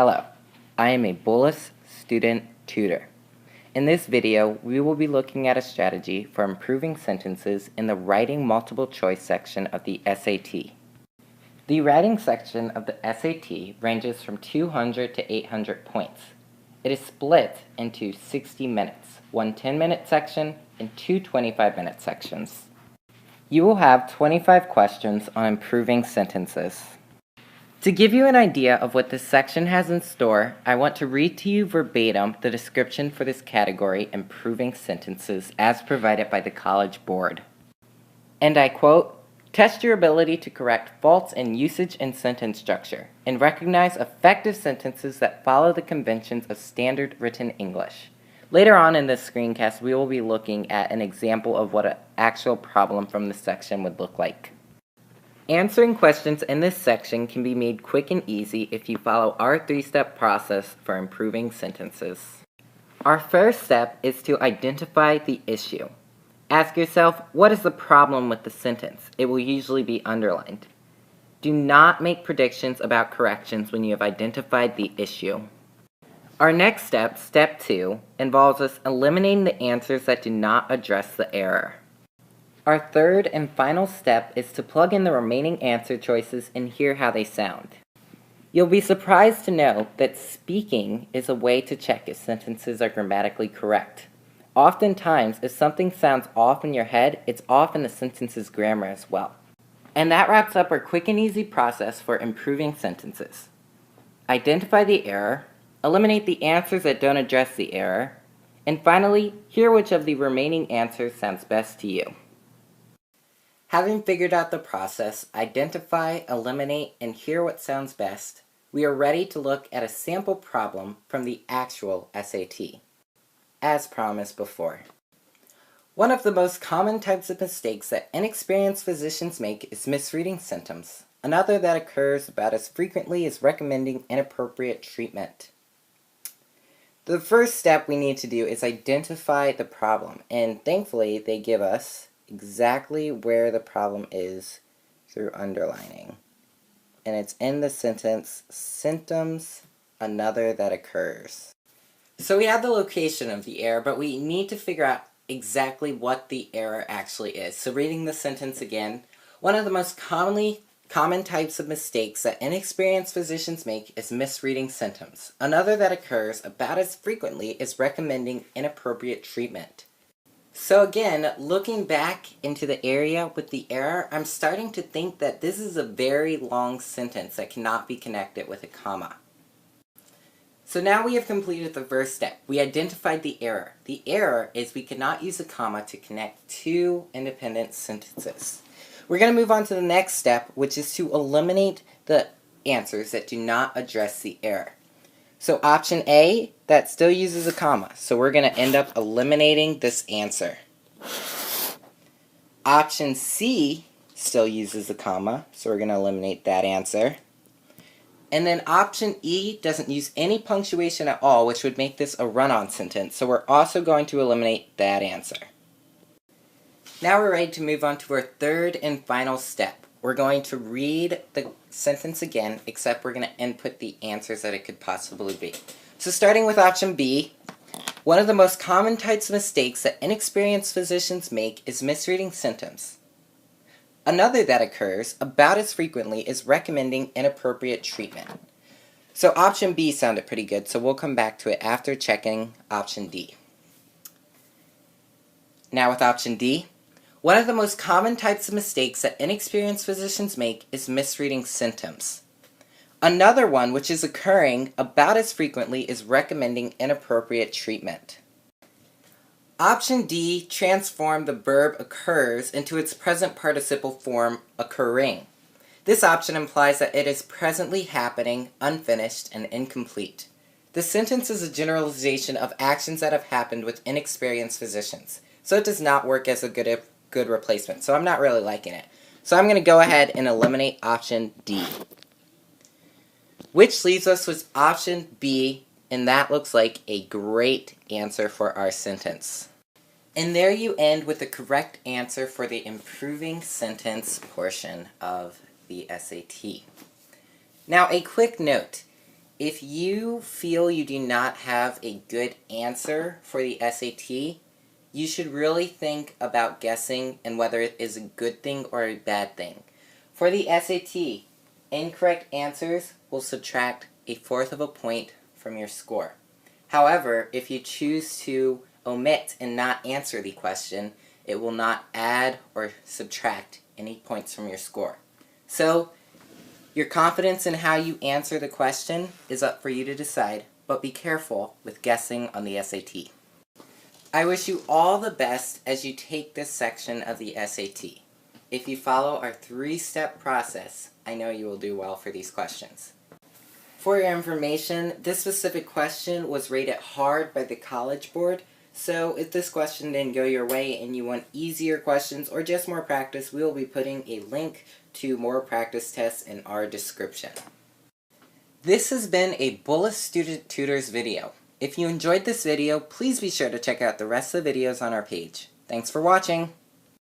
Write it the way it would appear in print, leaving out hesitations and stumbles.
Hello, I am a Bullis Student Tutor. In this video, we will be looking at a strategy for improving sentences in the writing multiple choice section of the SAT. The writing section of the SAT ranges from 200 to 800 points. It is split into 60 minutes, one 10-minute section and two 25-minute sections. You will have 25 questions on improving sentences. To give you an idea of what this section has in store, I want to read to you verbatim the description for this category, improving sentences, as provided by the College Board. And I quote, "Test your ability to correct faults in usage and sentence structure, and recognize effective sentences that follow the conventions of standard written English." Later on in this screencast, we will be looking at an example of what an actual problem from this section would look like. Answering questions in this section can be made quick and easy if you follow our three-step process for improving sentences. Our first step is to identify the issue. Ask yourself, what is the problem with the sentence? It will usually be underlined. Do not make predictions about corrections when you have identified the issue. Our next step, step 2, involves us eliminating the answers that do not address the error. Our third and final step is to plug in the remaining answer choices and hear how they sound. You'll be surprised to know that speaking is a way to check if sentences are grammatically correct. Oftentimes, if something sounds off in your head, it's off in the sentence's grammar as well. And that wraps up our quick and easy process for improving sentences. Identify the error, eliminate the answers that don't address the error, and finally, hear which of the remaining answers sounds best to you. Having figured out the process, identify, eliminate, and hear what sounds best, we are ready to look at a sample problem from the actual SAT. As promised before. One of the most common types of mistakes that inexperienced physicians make is misreading symptoms. Another that occurs about as frequently is recommending inappropriate treatment. The first step we need to do is identify the problem, and thankfully they give us exactly where the problem is through underlining. And it's in the sentence, symptoms, another that occurs. So we have the location of the error, but we need to figure out exactly what the error actually is. So reading the sentence again, one of the most common types of mistakes that inexperienced physicians make is misreading symptoms. Another that occurs about as frequently is recommending inappropriate treatment. So again, looking back into the area with the error, I'm starting to think that this is a very long sentence that cannot be connected with a comma. So now we have completed the first step. We identified the error. The error is we cannot use a comma to connect two independent sentences. We're going to move on to the next step, which is to eliminate the answers that do not address the error. So option A, that still uses a comma, so we're going to end up eliminating this answer. Option C still uses a comma, so we're going to eliminate that answer. And then option E doesn't use any punctuation at all, which would make this a run-on sentence, so we're also going to eliminate that answer. Now we're ready to move on to our third and final step. We're going to read the sentence again, except we're going to input the answers that it could possibly be. So starting with option B, one of the most common types of mistakes that inexperienced physicians make is misreading symptoms. Another that occurs about as frequently is recommending inappropriate treatment. So option B sounded pretty good, so we'll come back to it after checking option D. Now with option D, one of the most common types of mistakes that inexperienced physicians make is misreading symptoms. Another one, which is occurring about as frequently, is recommending inappropriate treatment. Option D transformed the verb occurs into its present participle form, occurring. This option implies that it is presently happening, unfinished, and incomplete. The sentence is a generalization of actions that have happened with inexperienced physicians, so it does not work as a good replacement, so I'm not really liking it. So I'm going to go ahead and eliminate option D. Which leaves us with option B, and that looks like a great answer for our sentence. And there you end with the correct answer for the improving sentence portion of the SAT. Now a quick note. If you feel you do not have a good answer for the SAT, you should really think about guessing and whether it is a good thing or a bad thing. For the SAT, incorrect answers will subtract 1/4 of a point from your score. However, if you choose to omit and not answer the question, it will not add or subtract any points from your score. So, your confidence in how you answer the question is up for you to decide, but be careful with guessing on the SAT. I wish you all the best as you take this section of the SAT. If you follow our 3-step process, I know you will do well for these questions. For your information, this specific question was rated hard by the College Board, so if this question didn't go your way and you want easier questions or just more practice, we will be putting a link to more practice tests in our description. This has been a Bullis Student Tutors video. If you enjoyed this video, please be sure to check out the rest of the videos on our page. Thanks for watching!